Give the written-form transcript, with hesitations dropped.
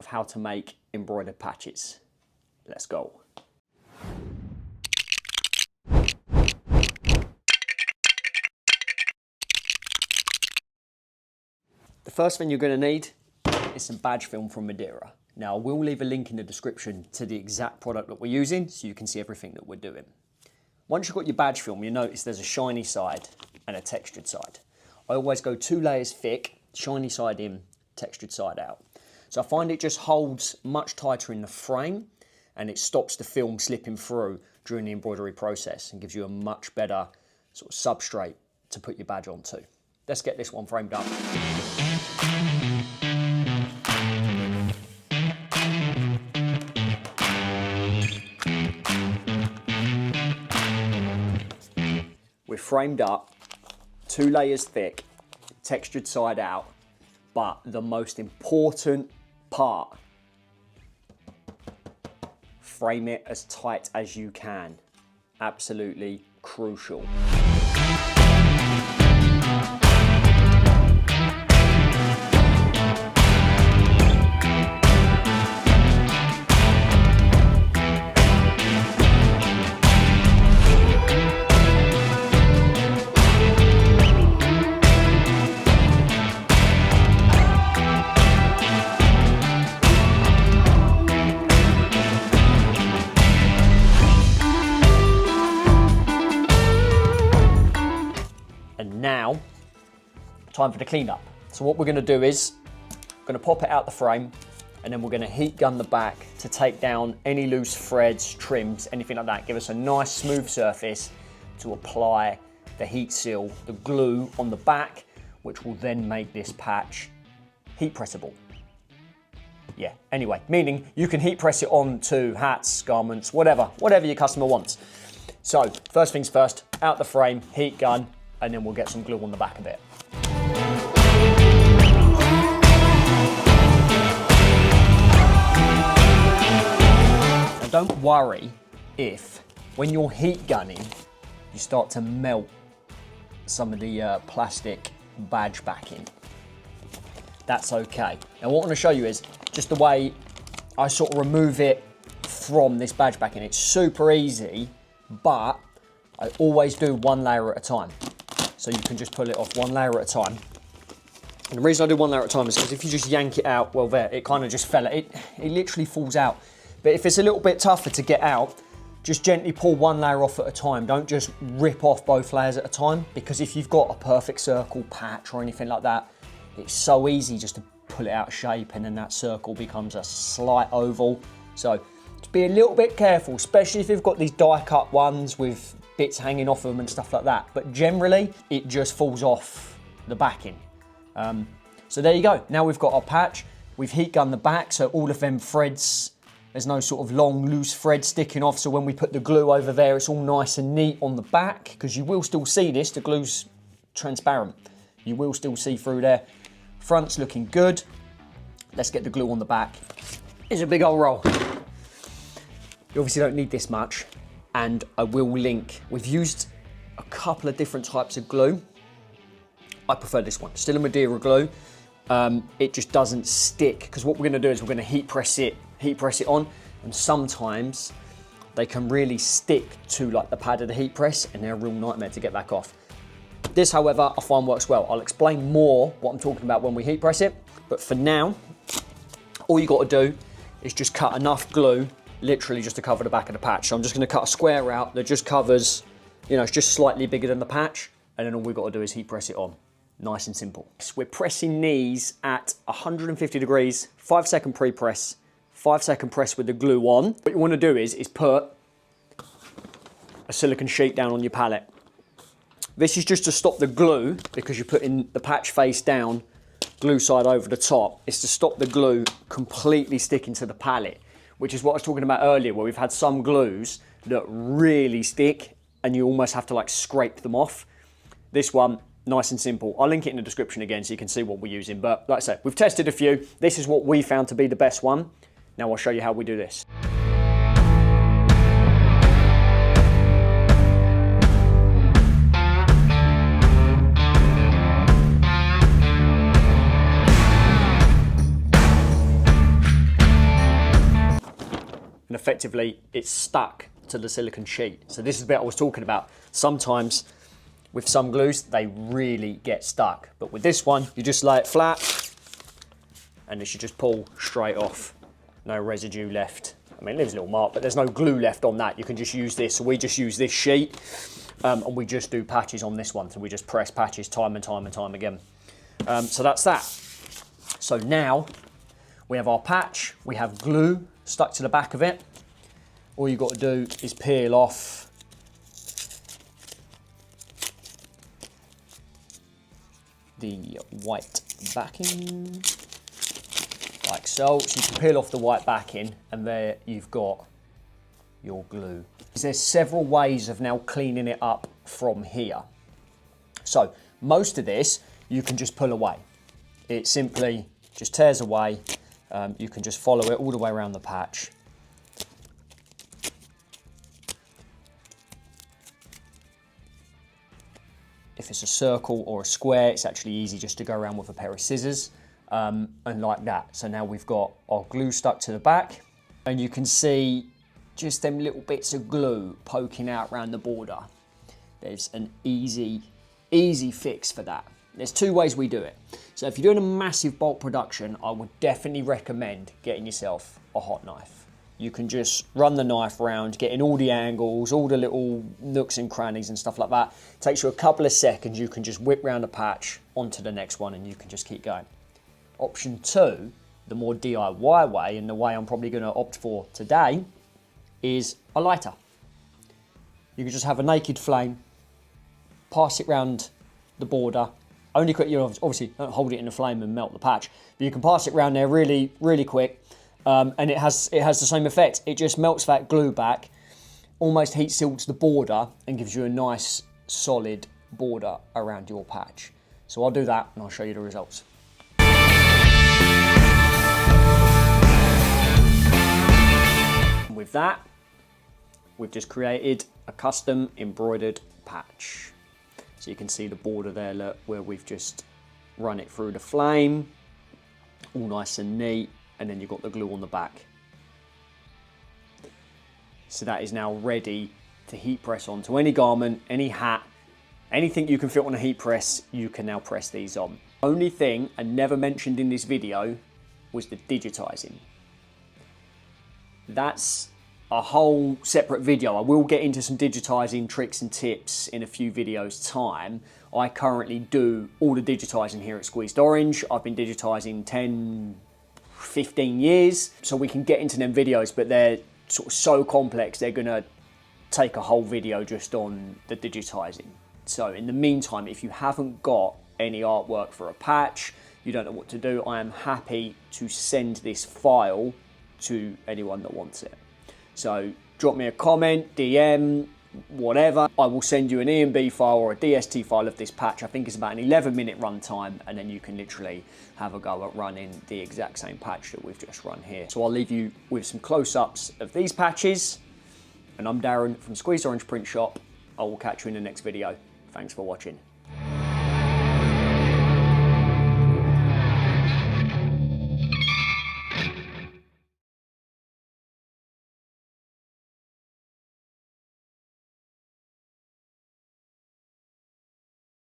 of how to make embroidered patches. Let's go. The first thing you're going to need is some badge film from Madeira. Now, I will leave a link in the description to the exact product that we're using so you can see everything that we're doing. Once you've got your badge film, you notice there's a shiny side and a textured side. I always go 2 layers thick, shiny side in, textured side out. So I find it just holds much tighter in the frame and it stops the film slipping through during the embroidery process and gives you a much better sort of substrate to put your badge onto. Let's get this one framed up. We're framed up, 2 layers thick, textured side out, but the most important part, frame it as tight as you can. Absolutely crucial. Now, time for the cleanup. So what we're going to do is, we're going to pop it out the frame and then we're going to heat gun the back to take down any loose threads, trims, anything like that. Give us a nice smooth surface to apply the heat seal, the glue on the back, which will then make this patch heat pressable. Yeah, anyway, meaning you can heat press it onto hats, garments, whatever your customer wants. So first things first, out the frame, heat gun, and then we'll get some glue on the back of it. Now don't worry if, when you're heat gunning, you start to melt some of the plastic badge backing. That's okay. Now what I want to show you is just the way I sort of remove it from this badge backing. It's super easy, but I always do 1 layer at a time. So you can just pull it off 1 layer at a time. And the reason I do 1 layer at a time is because if you just yank it out, well there, it kind of just fell, it literally falls out. But if it's a little bit tougher to get out, just gently pull 1 layer off at a time. Don't just rip off both layers at a time, because if you've got a perfect circle patch or anything like that, it's so easy just to pull it out of shape and then that circle becomes a slight oval. So just be a little bit careful, especially if you've got these die cut ones with bits hanging off them and stuff like that. But generally, it just falls off the backing. So there you go. Now we've got our patch. We've heat gunned the back, so all of them threads, there's no sort of long, loose thread sticking off. So when we put the glue over there, it's all nice and neat on the back, because you will still see this, the glue's transparent. You will still see through there. Front's looking good. Let's get the glue on the back. It's a big old roll. You obviously don't need this much. And I will link, we've used a couple of different types of glue. I prefer this one, still a Madeira glue. It just doesn't stick, because what we're gonna do is we're gonna heat press it on, and sometimes they can really stick to like the pad of the heat press and they're a real nightmare to get back off. This, however, I find works well. I'll explain more what I'm talking about when we heat press it, but for now, all you gotta do is just cut enough glue literally just to cover the back of the patch. So I'm just going to cut a square out that just covers, you know, it's just slightly bigger than the patch, and then all we've got to do is heat press it on. Nice and simple. So we're pressing these at 150 degrees, 5-second pre-press, 5-second press with the glue on. What you want to do is put a silicone sheet down on your palette. This is just to stop the glue, because you're putting the patch face down, glue side over the top. It's to stop the glue completely sticking to the palette, which is what I was talking about earlier, where we've had some glues that really stick and you almost have to like scrape them off. This one, nice and simple. I'll link it in the description again so you can see what we're using. But like I said, we've tested a few. This is what we found to be the best one. Now I'll show you how we do this. and effectively it's stuck to the silicone sheet. So this is the bit I was talking about. Sometimes with some glues, they really get stuck. But with this one, you just lay it flat and it should just pull straight off. No residue left. I mean, it leaves a little mark, but there's no glue left on that. You can just use this. So we just use this sheet and we just do patches on this one. So we just press patches time and time and time again. So that's that. So now we have our patch, we have glue stuck to the back of it. All you've got to do is peel off the white backing, like so. So you can peel off the white backing and there you've got your glue. There's several ways of now cleaning it up from here. So most of this you can just pull away. It simply just tears away. You can just follow it all the way around the patch. If it's a circle or a square, it's actually easy just to go around with a pair of scissors and like that. So now we've got our glue stuck to the back and you can see just them little bits of glue poking out around the border. There's an easy fix for that. There's two ways we do it. So if you're doing a massive bulk production, I would definitely recommend getting yourself a hot knife. You can just run the knife around, getting all the angles, all the little nooks and crannies and stuff like that. It takes you a couple of seconds. You can just whip round a patch onto the next one and you can just keep going. Option two, the more DIY way, and the way I'm probably going to opt for today, is a lighter. You can just have a naked flame, pass it round the border. Only quick, you know, obviously don't hold it in the flame and melt the patch, but you can pass it around there really quick. And it has the same effect. It just melts that glue back, almost heat seals the border and gives you a nice solid border around your patch. So I'll do that and I'll show you the results. And with that, we've just created a custom embroidered patch. So you can see the border there, look, where we've just run it through the flame, all nice and neat. And then you've got the glue on the back. So that is now ready to heat press onto any garment, any hat, anything you can fit on a heat press, you can now press these on. Only thing I never mentioned in this video was the digitizing. That's a whole separate video. I will get into some digitizing tricks and tips in a few videos time. I currently do all the digitizing here at Squeezed Orange. I've been digitizing 15 years, so we can get into them videos, but they're sort of so complex they're gonna take a whole video just on the digitizing. So in the meantime, if you haven't got any artwork for a patch, you don't know what to do, I am happy to send this file to anyone that wants it. So drop me a comment, DM, whatever. I will send you an EMB file or a DST file of this patch. I think it's about an 11-minute run time, and then you can literally have a go at running the exact same patch that we've just run here. So I'll leave you with some close-ups of these patches, and I'm Darren from Squeezed Orange Print Shop. I will catch you in the next video. Thanks for watching.